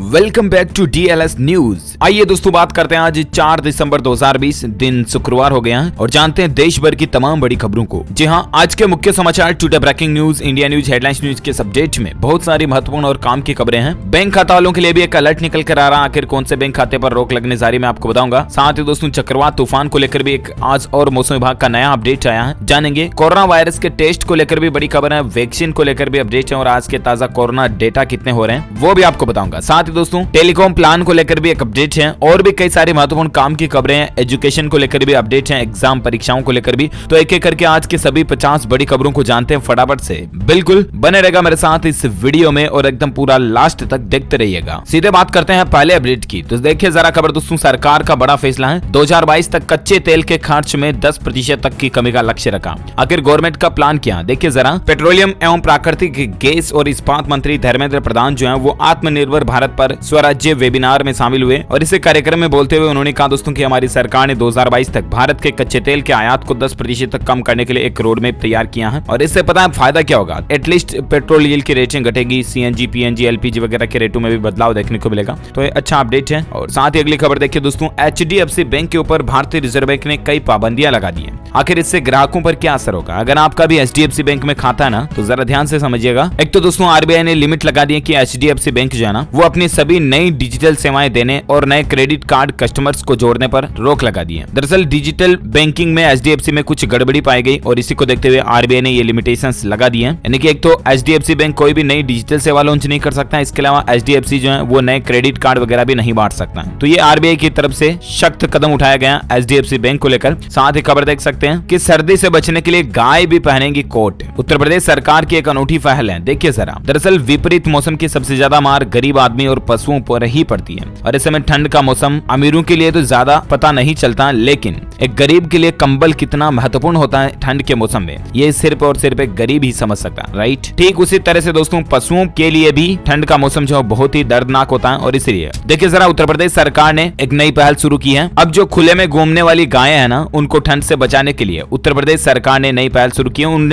Welcome back to DLS news. आइए दोस्तों बात करते हैं आज 4 दिसंबर 2020 दिन शुक्रवार हो गया है और जानते हैं देश भर की तमाम बड़ी खबरों को। जी हां, आज के मुख्य समाचार today breaking news, India news, headlines news के अपडेट में बहुत सारी महत्वपूर्ण और काम की खबरें हैं। बैंक खाता वालों के लिए भी एक अलर्ट निकल कर आ रहा, आखिर कौन से बैंक खाते पर रोक लगने जा रही मैं आपको बताऊंगा। साथ ही दोस्तों चक्रवात तूफान को लेकर भी एक आज और मौसम विभाग का नया अपडेट आया है, जानेंगे। कोरोना वायरस के टेस्ट को लेकर भी बड़ी खबर है, वैक्सीन को लेकर भी अपडेट है और आज के ताजा कोरोना डेटा कितने हो रहे हैं वो भी आपको बताऊंगा। साथ ही दोस्तों टेलीकॉम प्लान को लेकर भी एक अपडेट है और भी कई सारी महत्वपूर्ण काम की खबरें हैं। एजुकेशन को लेकर भी अपडेट है, एग्जाम परीक्षाओं को लेकर भी। तो एक एक करके आज के सभी 50 बड़ी खबरों को जानते हैं फटाफट से। बिल्कुल बने रहेगा मेरे साथ इस वीडियो में और एकदम पूरा लास्ट तक देखते रहिएगा। सीधे बात करते हैं पहले अपडेट की। तो देखिए जरा खबर दोस्तों, सरकार का बड़ा फैसला है। 2022 तक कच्चे तेल के खर्च में 10% तक की कमी का लक्ष्य रखा। आखिर गवर्नमेंट का प्लान क्या? देखिए जरा, पेट्रोलियम एवं प्राकृतिक गैस और इस्पात मंत्री धर्मेंद्र प्रधान जो है वो आत्मनिर्भर भारत पर स्वराज्य वेबिनार में शामिल हुए और इस कार्यक्रम में बोलते हुए उन्होंने कहा दोस्तों कि हमारी सरकार ने 2022 तक भारत के कच्चे तेल के आयात को 10% तक कम करने के लिए एक रोड मैप तैयार किया है। और इससे पता है फायदा क्या होगा? एटलीस्ट पेट्रोल डीजल की रेटिंग घटेगी, CNG, PNG, LPG वगैरह के रेटों में भी बदलाव देखने को मिलेगा। तो ये अच्छा अपडेट है। और साथ ही अगली खबर देखिए दोस्तों, HDFC बैंक के ऊपर भारतीय रिजर्व बैंक ने कई पाबंदियां लगा दी है। आखिर इससे ग्राहकों पर क्या असर होगा? अगर आपका भी HDFC बैंक में खाता है ना तो जरा ध्यान से समझिएगा। एक तो दोस्तों RBI ने लिमिट लगा दी है कि HDFC बैंक जो है ना वो अपनी सभी नई डिजिटल सेवाएं देने और नए क्रेडिट कार्ड कस्टमर्स को जोड़ने पर रोक लगा दी है। दरअसल डिजिटल बैंकिंग में HDFC में कुछ गड़बड़ी पाई गई और इसी को देखते हुए RBI ने ये लिमिटेशंस लगा दी है। यानी कि एक तो HDFC बैंक कोई भी नई डिजिटल सेवा लॉन्च नहीं कर सकता, इसके अलावा HDFC जो है वो नए क्रेडिट कार्ड वगैरह भी नहीं बांट सकता। तो ये RBI की तरफ से सख्त कदम उठाया गया HDFC बैंक को लेकर। साथ ही खबर देख सकते हैं कि सर्दी से बचने के लिए गाय भी पहनेंगी कोट। उत्तर प्रदेश सरकार की एक अनूठी पहल है, देखिए जरा। दरअसल विपरीत मौसम की सबसे ज्यादा मार गरीब आदमी और पशुओं पर ही पड़ती है और इस समय ठंड का मौसम अमीरों के लिए तो ज्यादा पता नहीं चलता, लेकिन एक गरीब के लिए कंबल कितना महत्वपूर्ण होता है ठंड के मौसम में ये सिर्फ और सिर्फ एक गरीब ही समझ सकता है, राइट। ठीक उसी तरह से दोस्तों पशुओं के लिए भी ठंड का मौसम जो बहुत ही दर्दनाक होता है और इसलिए देखिए जरा उत्तर प्रदेश सरकार ने एक नई पहल शुरू की है। अब जो खुले में घूमने वाली गायें है ना उनको ठंड से बचाने के लिए उत्तर प्रदेश सरकार ने नई पहल शुरू की है। उन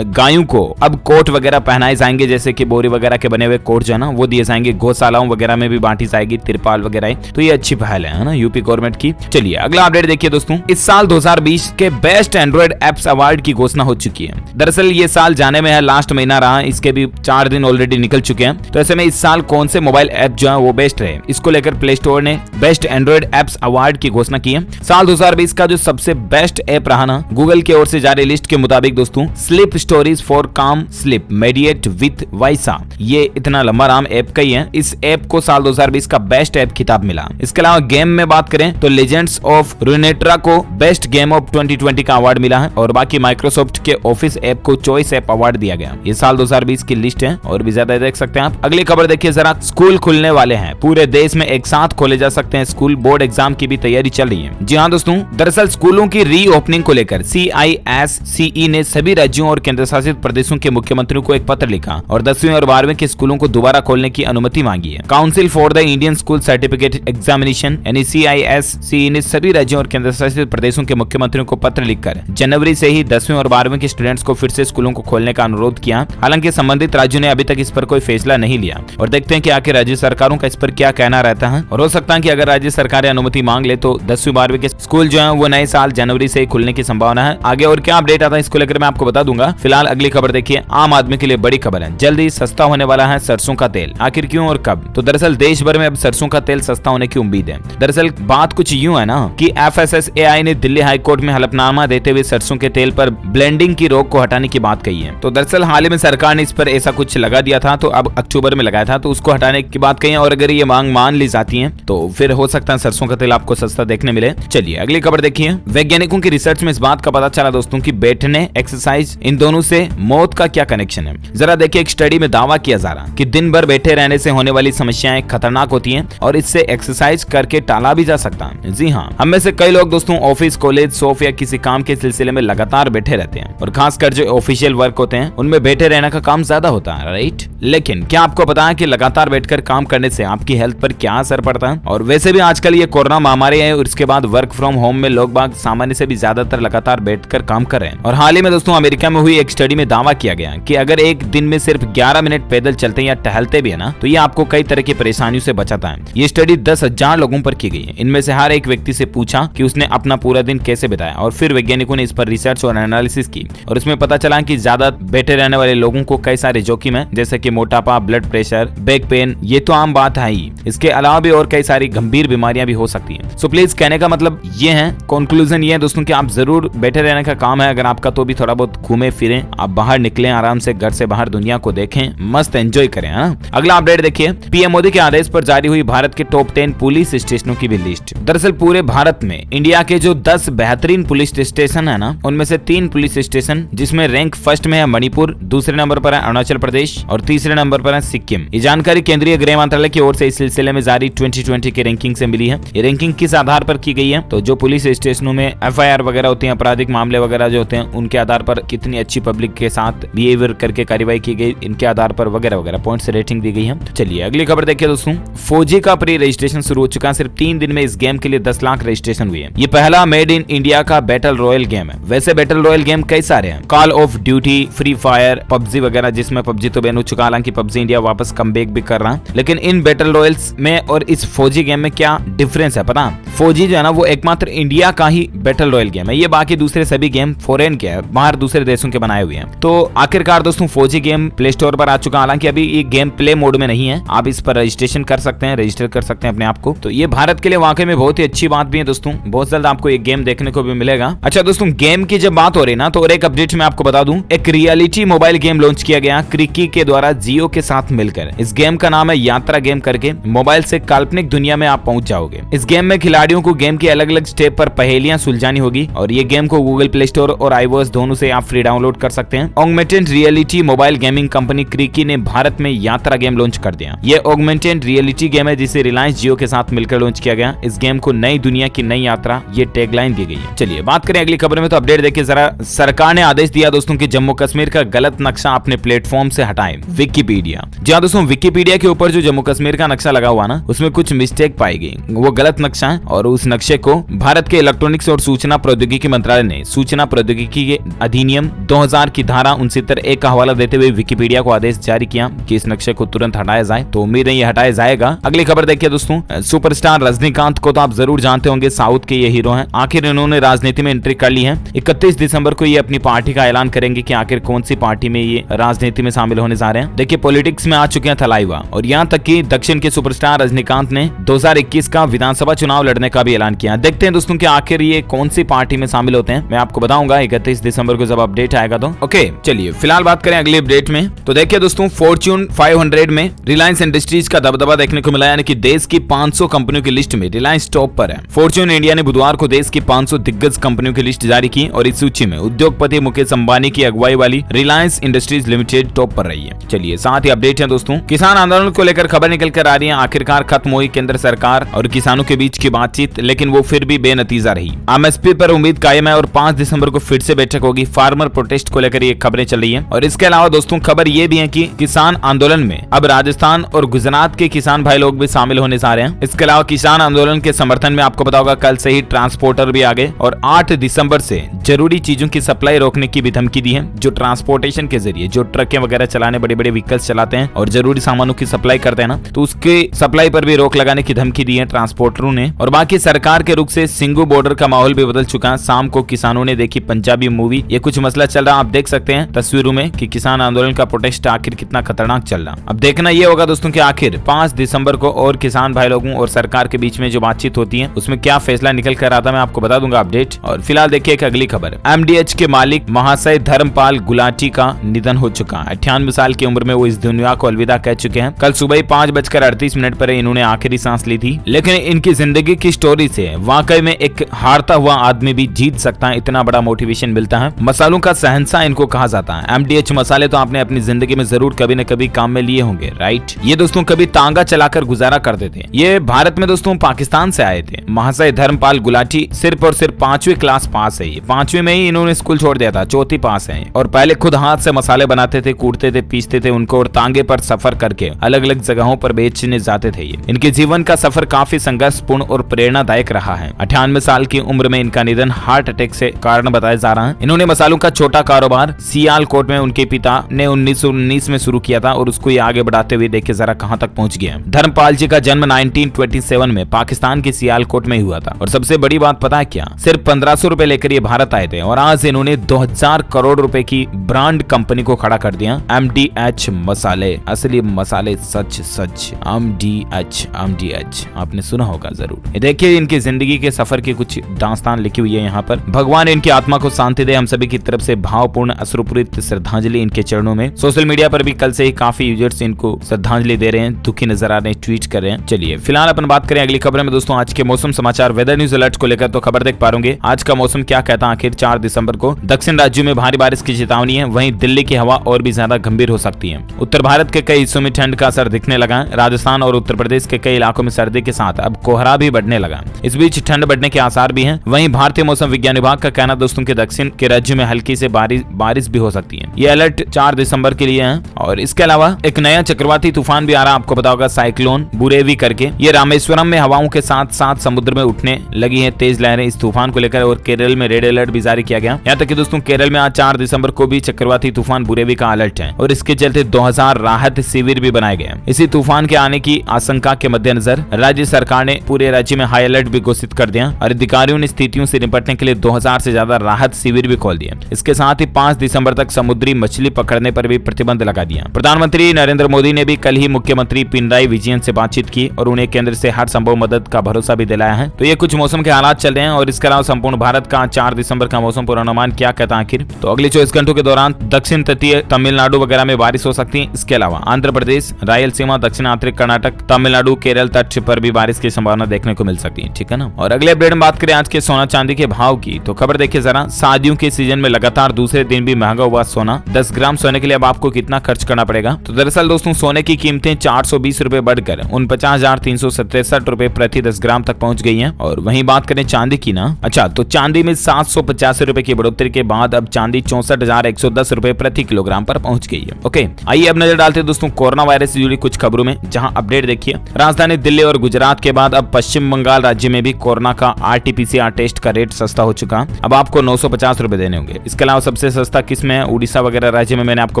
गायों को अब कोट वगैरह पहनाए जाएंगे, जैसे कि बोरी वगैरह के बने हुए कोट जो है ना वो दिए जाएंगे। गौशालाओं वगैरह में भी बांटी जाएगी तिरपाल वगैरह। तो ये अच्छी पहल है ना यूपी गवर्नमेंट की। चलिए अगला अपडेट देखिए दोस्तों, इस साल 2020 के बेस्ट एंड्रॉइड एप्स अवार्ड की घोषणा हो चुकी है। दरअसल ये साल जाने में है, लास्ट महीना रहा, इसके भी 4 दिन ऑलरेडी निकल चुके हैं। तो ऐसे में इस साल कौन से मोबाइल ऐप जो है वो बेस्ट रहे, इसको लेकर प्ले स्टोर ने बेस्ट एंड्रॉइड एप्स अवार्ड की घोषणा की है। साल 2020 का जो सबसे बेस्ट ऐप रहा ना, गूगल की ओर से जारी लिस्ट के मुताबिक दोस्तों, स्लीप स्टोरीज फॉर काम स्लीप मेडिएट विद वाइसा, ये इतना लंबा नाम ऐप का ही है। इस ऐप को साल 2020 का बेस्ट ऐप खिताब मिला। इसके अलावा गेम में बात करें तो लेजेंड्स ऑफ रुनेट्रा को बेस्ट गेम ऑफ 2020 का अवार्ड मिला है और बाकी माइक्रोसॉफ्ट के ऑफिस ऐप को चॉइस ऐप अवार्ड दिया गया। ये साल 2020 की लिस्ट है और भी ज्यादा देख सकते हैं आप। अगली खबर देखिए जरा, स्कूल खुलने वाले हैं, पूरे देश में एक साथ खोले जा सकते हैं स्कूल। बोर्ड एग्जाम की भी तैयारी चल रही है। जी हाँ दोस्तों, दरअसल स्कूलों की रीओपनिंग को लेकर CISCE ने सभी राज्यों और केंद्र शासित प्रदेशों के मुख्यमंत्रियों को एक पत्र लिखा और 10वीं और 12वीं के स्कूलों को दोबारा खोलने की अनुमति मांगी है। Council for the Indian school certificate examination यानी CISCE ने सभी राज्यों और केंद्र शासित प्रदेशों के मुख्यमंत्रियों को पत्र लिखकर जनवरी से ही 10वीं और 12वीं के स्टूडेंट्स को फिर से स्कूलों को खोलने का अनुरोध किया। हालांकि संबंधित राज्यों ने अभी तक इस पर कोई फैसला नहीं लिया और देखते हैं कि आखिर राज्य सरकारों का इस पर क्या कहना रहता है। और हो सकता है कि अगर राज्य सरकारें अनुमति मांग ले तो 10वीं 12वीं के स्कूल जो है वो नए साल जनवरी से ही खुलने की संभावना है। आगे और क्या अपडेट आता है इसको लेकर मैं आपको बता दूंगा। फिलहाल अगली खबर देखिए, आम आदमी के लिए बड़ी खबर है, जल्दी सस्ता होने वाला है सरसों का तेल। आखिर क्यों और कब? तो दरअसल देश भर में अब सरसों का तेल सस्ता होने की उम्मीद है। दरअसल बात कुछ यूं है ना कि FSSAI ने दिल्ली हाई कोर्ट में हलफनामा देते हुए सरसों के तेल पर ब्लेंडिंग की रोक को हटाने की बात कही है। तो दरअसल हाल ही में सरकार ने इस पर ऐसा कुछ लगा दिया था, तो अब अक्टूबर में लगाया था, तो उसको हटाने की बात कही है और अगर ये मांग मान ली जाती है तो फिर हो सकता है सरसों का तेल आपको सस्ता देखने मिले। चलिए अगली खबर देखिए, वैज्ञानिकों की रिसर्च में इस बात का पता चला दोस्तों कि बैठने, एक्सरसाइज, इन दोनों से मौत का क्या कनेक्शन है। जरा देखिए, एक स्टडी में दावा किया जा रहा कि दिन भर बैठे रहने से होने वाली समस्याएं खतरनाक होती हैं और इससे एक्सरसाइज करके टाला भी जा सकता है। जी हाँ, हम में से कई लोग दोस्तों ऑफिस, कॉलेज, शॉप या किसी काम के सिलसिले में लगातार बैठे रहते हैं और खासकर जो ऑफिशियल वर्क होते हैं उनमें बैठे रहने का काम ज्यादा होता है, राइट। लेकिन क्या आपको पता है कि लगातार बैठकर काम करने से आपकी हेल्थ पर क्या असर पड़ता है? और वैसे भी आजकल ये कोरोना महामारी है और इसके बाद वर्क फ्रॉम होम में लोग बाग सामान्य से भी ज्यादातर लगातार बैठकर काम कर रहे हैं। और हाल ही में दोस्तों अमेरिका में हुई एक स्टडी में दावा किया गया कि अगर एक दिन में सिर्फ 11 मिनट पैदल चलते या टहलते भी है ना तो ये आपको कई तरह की परेशानियों से बचाता है। ये स्टडी 10,000 लोगों पर की गई है। इनमें से हर एक व्यक्ति से पूछा कि उसने अपना पूरा दिन कैसे बिताया और फिर वैज्ञानिकों ने इस पर रिसर्च और एनालिसिस की और उसमें पता चला कि ज्यादा बैठे रहने वाले लोगों को कई सारे जोखिम है, जैसे कि मोटापा, ब्लड प्रेशर, बैक पेन, ये तो आम बात है ही। इसके अलावा भी और कई सारी गंभीर बीमारियां भी हो सकती हैं। सो प्लीज कहने का मतलब ये है, कंक्लूजन ये है दोस्तों कि आप जरूर बैठे रहने का काम है अगर आपका, तो भी थोड़ा बहुत घूमे फिरें, आप बाहर निकलें, आराम से घर से बाहर दुनिया को देखें, मस्त एंजॉय करें, है ना। अगला अपडेट देखिए, पीएम मोदी के आदेश पर जारी हुई भारत के टॉप 10 पुलिस स्टेशनों की भी लिस्ट। दरअसल पूरे भारत में इंडिया के जो 10 बेहतरीन पुलिस स्टेशन है ना, उनमें से 3 पुलिस स्टेशन जिसमें रैंक फर्स्ट में है मणिपुर, दूसरे नंबर पर है अरुणाचल प्रदेश और तीसरे नंबर पर है सिक्किम। ये जानकारी केंद्रीय गृह मंत्रालय की ओर से इस सिलसिले में जारी 2020 की रैंकिंग से मिली है। ये रैंकिंग किस आधार पर की गई है, तो जो पुलिस स्टेशनों में एफआईआर वगैरह होती है, आपराधिक मामले वगैरह जो होते हैं, उनके आधार पर कितनी अच्छी पब्लिक के साथ बिहेवियर करके कार्रवाई की गई, इनके आधार पर वगैरह वगैरह पॉइंट्स रेटिंग दी गई है। चलिए अगली खबर देखिए दोस्तों, फौजी का प्री रजिस्ट्रेशन शुरू हो चुका है। सिर्फ 3 दिन में इस गेम के लिए 10 लाख रजिस्ट्रेशन हुए हैं। ये पहला मेड इन इंडिया का बैटल रॉयल गेम है। वैसे बैटल रॉयल गेम कई सारे हैं, call of duty, free fire, PUBG वगैरह, जिसमें पबजी तो बैन हो चुका, हालांकि पबजी इंडिया वापस कमबैक भी कर रहा है। लेकिन इन बैटल रॉयल्स में और इस फौजी गेम में क्या डिफरेंस है पता? फौजी जो है ना वो एकमात्र इंडिया का ही बैटल रॉयल गेम है। ये बाकी दूसरे सभी गेम फॉरेन के हैं, बाहर दूसरे देशों के बनाए हुए हैं। तो आखिरकार दोस्तों फौजी गेम प्ले स्टोर पर आ चुका, हालांकि अभी ये गेम प्ले मोड में नहीं है, आप इस पर रजिस्ट्रेशन कर सकते हैं, रजिस्टर कर सकते हैं अपने आप को। तो ये भारत के लिए वाकई में बहुत ही अच्छी बात भी है दोस्तों, बहुत जल्द आपको ये गेम देखने को भी मिलेगा। अच्छा दोस्तों, गेम की जब बात हो रही ना, तो और एक अपडेट मैं आपको बता दूं, एक रियलिटी मोबाइल गेम लॉन्च किया गया क्रिकी के द्वारा जियो के साथ मिलकर। इस गेम का नाम है यात्रा गेम करके। मोबाइल से काल्पनिक दुनिया में आप पहुंच जाओगे। इस गेम में खिलाड़ियों को गेम के अलग अलग स्टेप पर पहेलियां सुलझानी होगी और ये गेम को गूगल प्ले स्टोर और iOS दोनों से आप फ्री डाउनलोड कर सकते हैं। Augmented reality mobile gaming company Krikey ने भारत में यात्रा गेम लॉन्च कर दिया। ये ऑगमेंटेड रियलिटी गेम है जिसे रिलायंस जियो के साथ मिलकर लॉन्च किया गया। इस गेम को नई दुनिया की नई यात्रा, ये टैगलाइन दी गई है। चलिए बात करें अगली खबर में, तो अपडेट देखिए जरा। सरकार ने आदेश दिया दोस्तों कि जम्मू कश्मीर का गलत नक्शा अपने प्लेटफॉर्म से हटाएं। विकिपीडिया, जी हाँ दोस्तों, विकिपीडिया के ऊपर जो जम्मू कश्मीर का नक्शा लगा हुआ ना, उसमें कुछ मिस्टेक पाई गई, वो गलत नक्शा है और उस नक्शे को भारत के इलेक्ट्रॉनिक्स और सूचना प्रौद्योगिकी मंत्रालय ने सूचना प्रौद्योगिकी के अधिनियम 2000 की धारा 69(1) का हवाला देते हुए विकिपीडिया को आदेश जारी किया कि इस नक्शे को तुरंत हटाया जाए। तो उम्मीद है ये हटाया जाएगा। अगली खबर देखिए दोस्तों, सुपरस्टार रजनीकांत को तो आप जरूर जानते होंगे, साउथ के ये हीरो हैं। आखिर इन्होंने राजनीति में एंट्री कर ली है। 31 दिसंबर को ये अपनी पार्टी का ऐलान करेंगे कि आखिर कौन सी पार्टी में ये राजनीति में शामिल होने जा रहे हैं। देखिए पॉलिटिक्स में आ चुके हैं थलाइवा, और यहाँ तक कि दक्षिण के सुपरस्टार रजनीकांत ने 2021 का विधानसभा चुनाव लड़ने का भी ऐलान किया। देखते हैं दोस्तों कि आखिर ये कौन सी पार्टी में शामिल होते हैं, मैं आपको बताऊंगा 31 दिसंबर को जब अपडेट आएगा तो। ओके चलिए फिलहाल बात करें अगले अपडेट में। तो देखिए दोस्तों, फॉर्च्यून 500 में रिलायंस इंडस्ट्रीज का दबदबा देखने को मिला, यानी कि देश की 500 कंपनियों की लिस्ट में रिलायंस टॉप पर है। फॉर्च्यून इंडिया ने बुधवार को देश की 500 दिग्गज कंपनियों की लिस्ट जारी की और इस सूची में उद्योगपति मुकेश अंबानी की अगुवाई वाली रिलायंस इंडस्ट्रीज लिमिटेड टॉप पर रही है। चलिए साथ ही अपडेट है दोस्तों, किसान आंदोलन को लेकर खबर निकल कर आ रही है। आखिरकार खत्म हुई केंद्र सरकार और किसानों के बीच की बातचीत, लेकिन वो फिर भी बेनतीजा रही। एमएसपी पर उम्मीद कायम है और 5 दिसंबर को फिर से बैठक होगी। फार्मर प्रोटेस्ट को लेकर ये खबरें चल रही है। और इसके अलावा दोस्तों खबर ये भी है कि किसान आंदोलन में अब राजस्थान और गुजरात के किसान भाई लोग भी शामिल होने जा रहे हैं। इसके अलावा किसान आंदोलन के समर्थन में आपको पता होगा कल से ही ट्रांसपोर्टर भी आ गए और 8 दिसंबर से जरूरी चीजों की सप्लाई रोकने की भी धमकी दी है। जो ट्रांसपोर्टेशन के जरिए जो ट्रकें वगैरह चलाने, बड़े बड़े व्हीकल्स चलाते हैं और जरूरी सामानों की सप्लाई करते हैं ना, तो उसके सप्लाई पर भी रोक लगाने की धमकी दी है ट्रांसपोर्टरों ने। और बाकी सरकार के रुख से सिंगू बॉर्डर का माहौल भी बदल चुका है। शाम को किसानों ने देखी पंजाबी मूवी, ये कुछ मसला चल रहा, आप देख सकते हैं तस्वीरों में कि किसान आंदोलन का प्रोटेस्ट आखिर कितना खतरनाक चल रहा। अब देखना ये होगा दोस्तों कि आखिर 5 दिसंबर को और किसान भाई लोगों और सरकार के बीच में जो बातचीत होती है उसमें क्या फैसला निकल कर आता, मैं आपको बता दूंगा अपडेट। और फिलहाल देखिए एक अगली खबर, एमडीएच के मालिक महाशय धर्मपाल गुलाटी का निधन हो चुका है। 98 साल की उम्र में वो इस दुनिया को अलविदा कह चुके हैं। कल सुबह 5:38 पर इन्होंने आखिरी सांस ली थी। लेकिन इनकी जिंदगी की स्टोरी से वाकई में एक हारता हुआ आदमी भी जीत सकता है, इतना बड़ा मोटिवेशन मिलता है। मसालों का शहंशाह इनको कहा जाता है। एमडीएच मसाले तो आपने अपनी जिंदगी में जरूर कभी न कभी काम में लिए होंगे, राइट। ये दोस्तों कभी तांगा चलाकर गुजारा करते थे। ये भारत में दोस्तों पाकिस्तान से आए थे। महाशय धर्मपाल गुलाटी सिर्फ और सिर्फ 5वीं क्लास पास है। 5वीं में ही इन्होंने स्कूल छोड़ दिया था, 4थी पास है। और पहले खुद हाथ से मसाले बनाते थे, कूटते थे, पीसते थे उनको और तांगे पर सफर करके अलग अलग जगहों पर बेचने जाते थे। इनके जीवन का सफर काफी संघर्षपूर्ण और प्रेरणादायक रहा है। 98 साल की उम्र में इनका निधन हार्ट अटैक से कारण बताया जा रहा है। इन्होंने मसालों का छोटा कारोबार सियालकोट में उनके पिता ने 1919 में शुरू किया था और उसको ये आगे बढ़ाते हुए देखिए जरा कहां तक पहुंच गया। धर्मपाल जी का जन्म 1927 में पाकिस्तान के सियालकोट में हुआ था और सबसे बड़ी बात पता है क्या, सिर्फ 1500 रुपए लेकर ये भारत आए थे और आज इन्होंने 2000 करोड़ रुपए की ब्रांड कंपनी को खड़ा कर दिया। MDH मसाले, असली मसाले, सच सच। MDH आपने सुना होगा जरूर। देखिए इनकी जिंदगी के सफर की कुछ दास्तान लिखी हुई है यहाँ पर। भगवान इनकी आत्मा को शांति दे। हम सभी की तरफ से भावपूर्ण अश्रुपूरित श्रद्धांजलि इनके चरणों में। सोशल मीडिया पर भी कल से ही काफी यूजर्स इनको श्रद्धांजलि दे रहे हैं, दुखी नजर आ रहे हैं, ट्वीट कर रहे हैं। चलिए फिलहाल अपन बात करें अगली खबर में दोस्तों आज के मौसम समाचार वेदर न्यूज अलर्ट को लेकर। तो खबर देख पा रहे आज का मौसम क्या कहता है। आखिर 4 दिसंबर को दक्षिण राज्यों में भारी बारिश की चेतावनी है। वहीं दिल्ली की हवा और भी ज्यादा गंभीर हो सकती है। उत्तर भारत के कई हिस्सों में ठंड का असर दिखने लगा है। राजस्थान और उत्तर प्रदेश के कई इलाकों में सर्दी के साथ अब कोहरा भी बढ़ने लगा। इस बीच ठंड बढ़ने के आसार भी हैं। वहीं भारतीय मौसम विज्ञान विभाग का कहना दोस्तों के दक्षिण के राज्यों में हल्की से बारिश भी हो सकती है। ये अलर्ट 4 दिसंबर के लिए है। और इसके अलावा एक नया चक्रवाती तूफान भी आ रहा है, आपको पता होगा, साइक्लोन बुरेवी करके। ये रामेश्वरम में हवाओं के साथ साथ समुद्र में उठने लगी है तेज लहरें इस तूफान को लेकर। और केरल में रेड अलर्ट भी जारी किया गया। यहाँ तक कि दोस्तों केरल में आज 4 दिसंबर को भी चक्रवाती तूफान बुरेवी का अलर्ट है और इसके चलते 2000 राहत शिविर भी बनाए गए। इसी तूफान के आने की आशंका के मद्देनजर राज्य सरकार ने पूरे राज्य में हाई अलर्ट भी घोषित कर दिया और अधिकारियों ने स्थितियों से निपटने के लिए 2000 से ज्यादा राहत शिविर भी खोल दिए। इसके साथ ही 5 दिसंबर तक समुद्री मछली पकड़ने पर भी प्रतिबंध लगा दिया। प्रधानमंत्री नरेंद्र मोदी ने भी कल ही मुख्यमंत्री पिनराई विजयन से बातचीत की और उन्हें केंद्र से हर संभव मदद का भरोसा भी दिलाया है। तो ये कुछ मौसम के हालात चल रहे हैं और इसके अलावा संपूर्ण भारत का 4 दिसंबर का मौसम पूर्वानुमान क्या कहता है आखिर। तो अगले 24 घंटों के दौरान दक्षिण तटीय तमिलनाडु वगैरह में बारिश हो सकती है। इसके अलावा आंध्र प्रदेश, रायलसीमा, दक्षिण आंतरिक कर्नाटक, तमिलनाडु, केरल तट पर भी बारिश की संभावना देखने को मिल सकती है। ठीक है ना। और अगले अपडेट में बात करें आज के सोना चांदी के भाव की। तो खबर देखिए जरा, शादियों के सीजन में लगातार दूसरे दिन भी महंगा हुआ सोना। 10 ग्राम सोने के लिए अब आपको कितना खर्च करना पड़ेगा। तो दरअसल दोस्तों सोने की कीमतें 420 रुपए बढ़कर 49,367 रुपए प्रति 10 ग्राम तक पहुंच गई हैं। और वहीं बात करें चांदी की ना, अच्छा तो चांदी में 785 रुपए की बढ़ोतरी के बाद अब चांदी 64,110 रुपए प्रति किलोग्राम पर पहुंच गई है। ओके, आइए अब नजर डालते हैं दोस्तों कोरोना वायरस से जुड़ी कुछ खबरों में, जहां अपडेट देखिए। राजधानी दिल्ली और गुजरात के बाद अब पश्चिम बंगाल राज्य में भी कोरोना का RT-PCR टेस्ट का रेट सस्ता हो चुका। अब आपको 950 रुपए देने होंगे। इसके अलावा सबसे सस्ता किसमें है, उड़ीसा वगैरह राज्य में मैंने आपको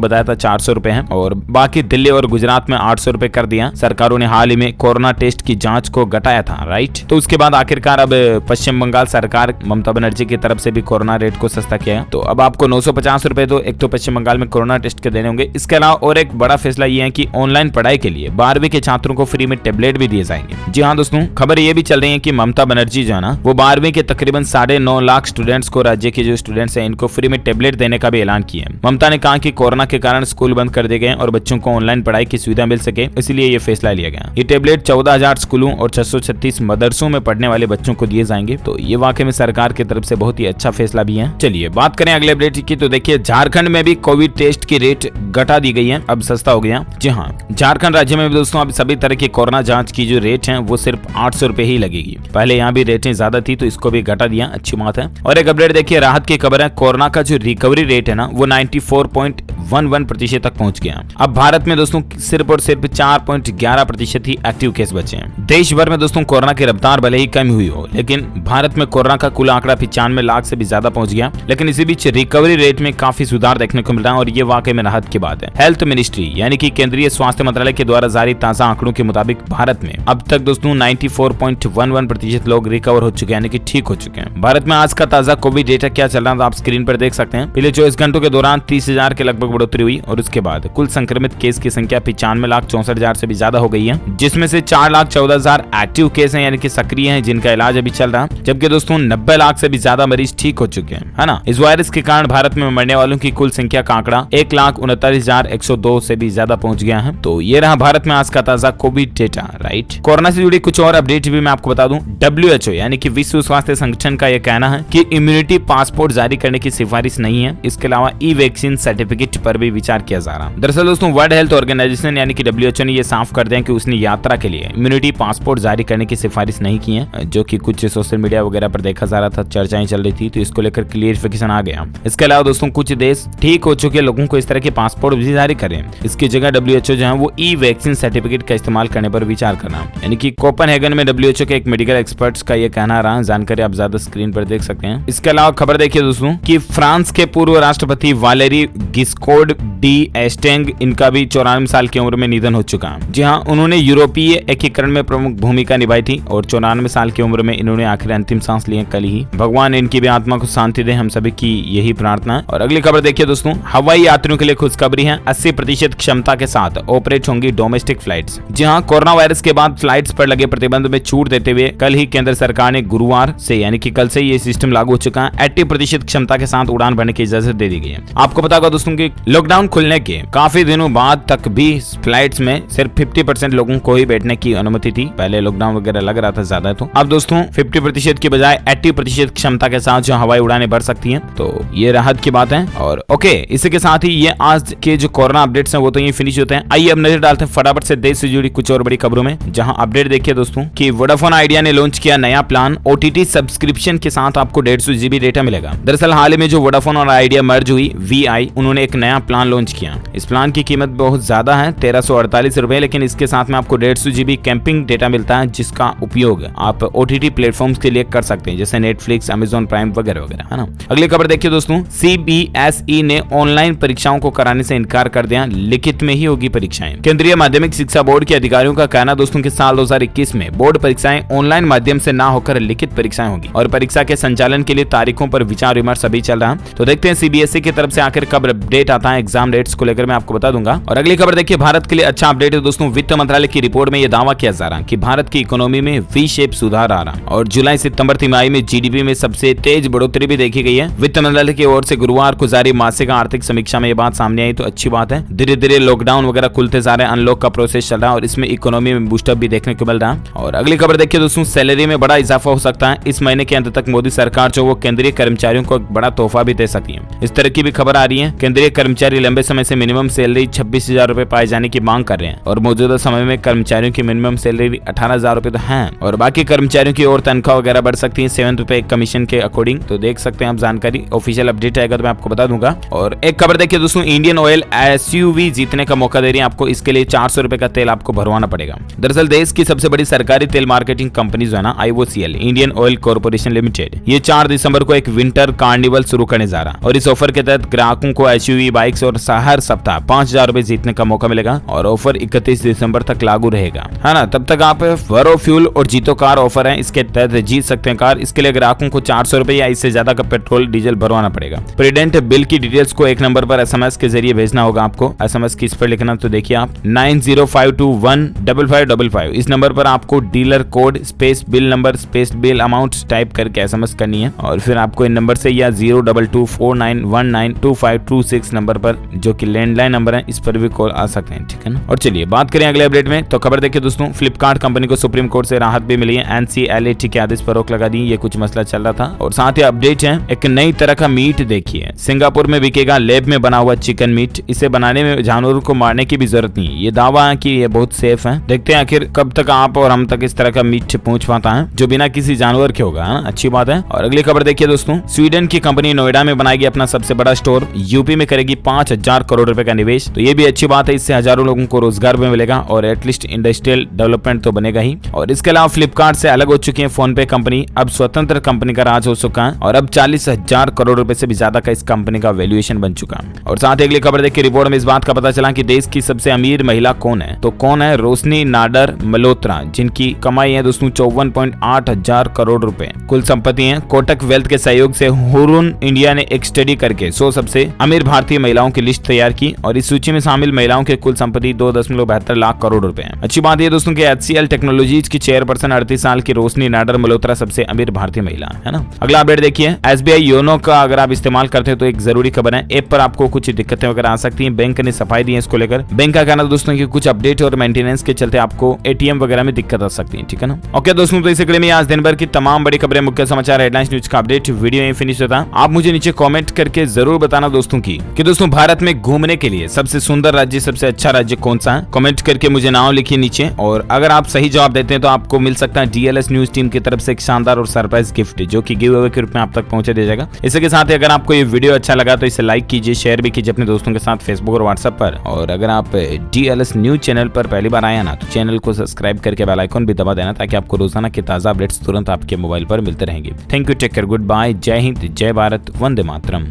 बताया था 400 रुपए है और बाकी दिल्ली और गुजरात में 800 रुपए कर दिया। सरकारों ने हाल ही में कोरोना टेस्ट की जांच को घटाया था, राइट। तो उसके बाद आखिरकार अब पश्चिम बंगाल सरकार ममता बनर्जी की तरफ से भी कोरोना रेट को सस्ता किया। तो अब आपको 950 रुपए तो एक तो पश्चिम बंगाल में कोरोना टेस्ट के देने होंगे। इसके अलावा और एक बड़ा फैसला ये है कि ऑनलाइन पढ़ाई के लिए 12वीं के छात्रों को फ्री में टेबलेट भी दिए जाएंगे। जी हाँ दोस्तों, खबर ये भी चल रही है कि ममता बनर्जी जो है ना, वो 12वीं के तकरीबन 9.5 लाख स्टूडेंट्स को, राज्य के जो स्टूडेंट्स हैं, इनको फ्री में टेबलेट देने का भी ऐलान किया है। ममता ने कहा कि कोरोना के कारण स्कूल बंद कर दिए गए और बच्चों को ऑनलाइन पढ़ाई की सुविधा मिल सके, इसलिए ये फैसला लिया गया। ये टेबलेट 14,000 स्कूलों और 636 मदरसों में पढ़ने वाले बच्चों को दिए जाएंगे। तो ये वाकई में सरकार की तरफ से बहुत ही अच्छा फैसला भी है। चलिए बात करें अगले अपडेट की। तो देखिए झारखंड में भी कोविड टेस्ट की रेट घटा दी गई है, अब सस्ता हो गया। जी हाँ, झारखंड राज्य में भी दोस्तों अब सभी तरह की कोरोना जांच की जो रेट है वो सिर्फ 800 रुपए ही लगेगी। पहले यहाँ भी रेटें ज्यादा थी तो इसको भी घटा दिया, अच्छी बात है। और एक अपडेट देखिए, राहत की खबर है, कोरोना का जो रिकवरी रेट है ना वो 94.11% तक पहुंच गया। अब भारत में दोस्तों सिर्फ और सिर्फ 4.11% ही एक्टिव केस बचे हैं। देश भर में दोस्तों कोरोना की रफ्तार भले ही कम हुई हो, लेकिन भारत में कोरोना का कुल आंकड़ा 95 लाख से भी ज्यादा पहुंच गया। लेकिन इसी बीच रिकवरी रेट में काफी सुधार देखने को मिल रहा है और ये वाकई में राहत की बात है। हेल्थ मिनिस्ट्री यानी कि केंद्रीय स्वास्थ्य मंत्रालय के द्वारा जारी ताजा आंकड़ों के मुताबिक भारत में अब तक दोस्तों 94.11% लोग रिकवर हो चुके हैं, यानी कि ठीक हो चुके हैं। भारत में आज का ताजा कोविड डेटा क्या चल रहा है आप स्क्रीन पर देख सकते हैं। पिछले 24 घंटों के दौरान 30,000 के लगभग बढ़ोतरी हुई और उसके बाद कुल संक्रमित केस की संख्या 95,64,000 से भी ज्यादा हो गई है, जिसमें से 4,14,000 एक्टिव केस हैं, यानी कि सक्रिय हैं, जिनका इलाज अभी चल रहा है। जबकि दोस्तों 90 लाख से भी ज्यादा मरीज ठीक हो चुके हैं, है ना। इस वायरस के कारण भारत में मरने वालों की कुल संख्या का आंकड़ा 1,69,102 से भी ज्यादा पहुंच गया है। तो ये रहा भारत में आज का ताजा कोविड डेटा, राइट। कोरोना से जुड़ी कुछ और अपडेट भी मैं आपको बता दूं। WHO यानी कि विश्व स्वास्थ्य संगठन का यह कहना है कि इम्यूनिटी पासपोर्ट जारी करने की सिफारिश नहीं है। इसके अलावा ई वैक्सीन सर्टिफिकेट पर भी विचार किया जा रहा है। दरअसल दोस्तों वर्ल्ड हेल्थ ऑर्गेनाइजेशन यानी कि WHO ने यह साफ कर दिया कि उसने यात्रा के लिए इम्यूनिटी पासपोर्ट जारी करने की सिफारिश नहीं की है, जो कि कुछ सोशल मीडिया वगैरह पर देखा जा रहा था, चर्चाएं चल रही थी, तो इसको लेकर क्लियरिफिकेशन आ गया। इसके अलावा दोस्तों कुछ देश ठीक हो चुके लोगों को इस तरह के पासपोर्ट भी जारी करें। इसकी जगह WHO जो है वो ई वैक्सीन सर्टिफिकेट का इस्तेमाल करने पर विचार करना, यानी कि कोपेनहेगन में WHO के के एक मेडिकल एक्सपर्ट्स का ये कहना रहा। जानकारी आप ज्यादा स्क्रीन पर देख सकते हैं। इसके अलावा खबर देखिए दोस्तों कि फ्रांस के पूर्व राष्ट्रपति वालेरी गिस्कोर्ड डी एस्टेंग, इनका भी 94 साल की उम्र में निधन हो चुका है। जी हाँ, उन्होंने यूरोपीय एकीकरण में प्रमुख भूमिका निभाई थी और 94 साल की उम्र में इन्होंने आखिर अंतिम सांस ली कल ही। भगवान इनकी भी आत्मा को शांति दे, हम सभी की यही प्रार्थना है। और अगली खबर देखिए दोस्तों, हवाई यात्रियों के लिए खुशखबरी है। 80% क्षमता के साथ ऑपरेट होंगी डोमेस्टिक फ्लाइट्स। जी हाँ, कोरोना वायरस के बाद फ्लाइट्स पर लगे प्रतिबंध में छूट देते हुए कल ही केंद्र सरकार ने गुरुवार से यानी कि कल से ये सिस्टम लागू हो चुका है। 80% क्षमता के साथ उड़ान भरने की इजाजत दे दी गई है। आपको पता होगा दोस्तों कि लॉकडाउन खुलने के काफी दिनों बाद तक भी फ्लाइट्स में सिर्फ 50% लोगों को ही बैठने की अनुमति थी। पहले लॉकडाउन वगैरह लग रहा था ज्यादा, तो अब दोस्तों 50% की बजाय 80% क्षमता के साथ जो हवाई उड़ानें भर सकती हैं, तो ये राहत की बात है। और ओके, इसी के साथ ही ये आज के जो कोरोना अपडेट्स हैं वो तो ये फिनिश होते हैं। आइए अब नजर डालते हैं फटाफट से देश से जुड़ी कुछ और बड़ी खबरों में, जहां अपडेट देखिए दोस्तों कि वोडाफोन आइडिया ने लॉन्च किया नया प्लान। OTT सब्सक्रिप्शन के साथ आपको 150 GB डेटा मिलेगा। दरअसल हाल ही में जो वोडाफोन और आइडिया मर्ज हुई, VI, उन्होंने एक नया प्लान लॉन्च किया। इस प्लान की कीमत बहुत ज्यादा है, 1348 रुपए, लेकिन इसके साथ में आपको 150 GB कैंपिंग डेटा मिलता है, जिसका उपयोग आप OTT प्लेटफॉर्म्स के लिए कर सकते हैं, जैसे नेटफ्लिक्स, अमेजॉन प्राइम वगैरह वगैरह, है ना। अगली खबर देखिए दोस्तों, CBSE ने ऑनलाइन परीक्षाओं को कराने से इनकार कर दिया, लिखित में ही होगी परीक्षाएं। केंद्रीय माध्यमिक शिक्षा बोर्ड के अधिकारियों का कहना दोस्तों कि साल 2021 में बोर्ड परीक्षाएं ऑनलाइन माध्यम से ना होकर लिखित परीक्षाएं होगी और परीक्षा के संचालन के लिए तारीखों पर विचार विमर्श अभी चल रहा है। तो देखते हैं CBSE की तरफ से आखिर कब अपडेट आता है एग्जाम डेट्स को लेकर, मैं आपको बता दूंगा। और अगली खबर देखिए, भारत के लिए अच्छा अपडेट है दोस्तों। वित्त मंत्रालय की रिपोर्ट में यह दावा किया जा रहा है कि भारत की इकोनॉमी में वी शेप सुधार आ रहा है और जुलाई सितंबर तिमाही में GDP में सबसे तेज बढ़ोतरी भी देखी गई है। वित्त मंत्रालय की ओर से गुरुवार को जारी मासिक आर्थिक समीक्षा में यह बात सामने आई, तो अच्छी बात है। धीरे धीरे लॉकडाउन वगैरह खुलते जा रहे हैं, अनलॉक का प्रोसेस चल रहा है और इसमें इकोनॉमी में बूस्टअप भी देखने को मिल रहा है। और अगली खबर देखिए दोस्तों, सैलरी में बड़ा इजाफा हो सकता है। इस महीने के अंत तक मोदी सरकार जो वो केंद्रीय कर्मचारियों को बड़ा तोहफा भी दे सकती है। इस तरह की भी खबर आ रही है। केंद्रीय कर्मचारी लंबे समय से मिनिमम सैलरी 26,000 रुपए पाए जाने की मांग कर रहे हैं और मौजूदा समय में कर्मचारियों की मिनिमम सैलरी 18,000 रुपए तो है और बाकी कर्मचारियों की और तनख्वाह वगैरह बढ़ सकती है 7 रुपए कमीशन के अकॉर्डिंग। तो देख सकते हैं आप जानकारी, ऑफिशियल अपडेट आएगा तो मैं आपको बता दूंगा। और एक खबर देखिए दोस्तों, इंडियन ऑयल SUV जीतने का मौका दे रही है आपको। इसके लिए 400 रुपए का तेल आपको भरवाना पड़ेगा। दरअसल देश की सबसे बड़ी सरकारी तेल मार्केटिंग कंपनी जो है ना, IOCL, Indian oil corporation limited, ये 4 दिसंबर को एक विंटर कार्निवल शुरू करने जा रहा है और इस ऑफर के तहत ग्राहकों को SUV बाइक्स और हर सप्ताह 5,000 रुपए जीतने का मौका मिलेगा और ऑफर 31 दिसंबर तक लागू रहेगा, है ना। तब तक आप वरो फ्यूल और जीतो कार ऑफर है, इसके तहत जीत सकते हैं कार। इसके लिए ग्राहकों को 400 रुपए या इससे ज्यादा का पेट्रोल डीजल भरवाना पड़ेगा। प्रेडेंट बिल की डिटेल्स को एक नंबर पर SMS के जरिए भेजना होगा आपको। SMS किस पर लिखना, तो देखिए आप 9052155555 इस नंबर पर आपको dealer code space bill number space bill amount type करके SMS करनी है और फिर आपको इन नंबर से या 022249192526 नंबर पर, जो कि लैंडलाइन नंबर है, इस पर भी कॉल आ सकते हैं, ठीक है ना। और चलिए बात करें अगले अपडेट में, तो खबर देखिए दोस्तों, फ्लिपकार्ट कंपनी को सुप्रीम कोर्ट से राहत भी मिली है। NCLAT के आदेश पर रोक लगा दी, ये कुछ मसला चल रहा था। और साथ ही अपडेट है, एक नई तरह का मीट देखिए, सिंगापुर में बिकेगा लैब में बना हुआ चिकन मीट। इसे बनाने में जानवरों को मारने की भी जरूरत नहीं है। ये दावा है कि ये बहुत सेफ है। देखते हैं आखिर कब तक आप और हम तक इस तरह का मीट पहुंच पाता है जो बिना किसी जानवर के होगा, अच्छी बात है। और अगली खबर देखिए दोस्तों, स्वीडन की कंपनी नोएडा में बनाएगी अपना सबसे बड़ा स्टोर। यूपी में करेगी 5,000 करोड़ रुपए का निवेश, तो ये भी अच्छी बात है। इससे हजारों लोगों को रोजगार भी मिलेगा और एटलीस्ट इंडस्ट्रियल डेवलपमेंट तो बनेगा ही। और इसके अलावा फ्लिपकार्ट से अलग हो चुकी है फोन पे कंपनी, अब स्वतंत्र कंपनी का राज हो चुका है और अब 40,000 करोड़ रुपए से भी ज्यादा का इस कंपनी का वैल्यूएशन बन चुका है। और साथ ही अगली खबर देखिए, रिपोर्ट में इस बात का पता चला कि देश की सबसे अमीर महिला कौन है, तो कौन है, रोशनी नाडर मल्होत्रा, जिनकी कमाई है दोस्तों 54.8 हजार करोड़ रुपए कुल संपत्ति है। कोटक वेल्थ के सहयोग से हुरुन इंडिया ने एक स्टडी करके 100 सबसे अमीर भारतीय महिलाओं की लिस्ट तैयार की और इस सूची में शामिल महिलाओं के कुल संपत्ति 2.72 लाख करोड़ रुपए है। अच्छी बात यह दोस्तों कि HCL टेक्नोलॉजीज की चेयरपर्सन 38 साल की रोशनी नाडर मल्होत्रा सबसे अमीर भारतीय महिला है ना। अगला अपडेट देखिए, SBI योनो का अगर आप इस्तेमाल करते हैं तो एक जरूरी खबर है, ऐप पर आपको कुछ दिक्कतें वगैरह आ सकती हैं। बैंक ने सफाई दी है इसको लेकर। बैंक का कहना दोस्तों कि कुछ अपडेट और मेंटेनेंस के चलते आपको ATM वगैरह में दिक्कत आ सकती है, ठीक है ना। ओके दोस्तों, तो इसी कड़ी में आज दिन भर की तमाम बड़ी खबरें, मुख्य समाचार, हेडलाइंस, न्यूज का अपडेट वीडियो यहीं फिनिश होता है। आप मुझे नीचे कमेंट करके जरूर बताना दोस्तों कि दोस्तों भारत में घूमने के लिए सबसे सुंदर राज्य, सबसे अच्छा राज्य कौन सा है। कमेंट करके मुझे नाम लिखिए नीचे और अगर आप सही जवाब देते हैं तो आपको मिल सकता है DLS न्यूज टीम की तरफ से एक शानदार और सरप्राइज गिफ्ट, जो कि गिव अवे के रूप में आप तक पहुंचा दिया जाएगा। इसी के साथ ही अगर आपको ये वीडियो अच्छा लगा तो इसे लाइक कीजिए, शेयर भी कीजिए अपने दोस्तों के साथ फेसबुक और व्हाट्सएप पर। और अगर आप DLS न्यूज चैनल पर पहली बार आए ना तो चैनल को सब्सक्राइब करके बेल आइकन भी दबा देना देना ताकि आपको रोजाना के ताजा अपडेट्स तुरंत आपके मोबाइल पर मिलते रहेंगे। Thank you, take care, good bye, जय हिंद, जय भारत, वंदे मातरम।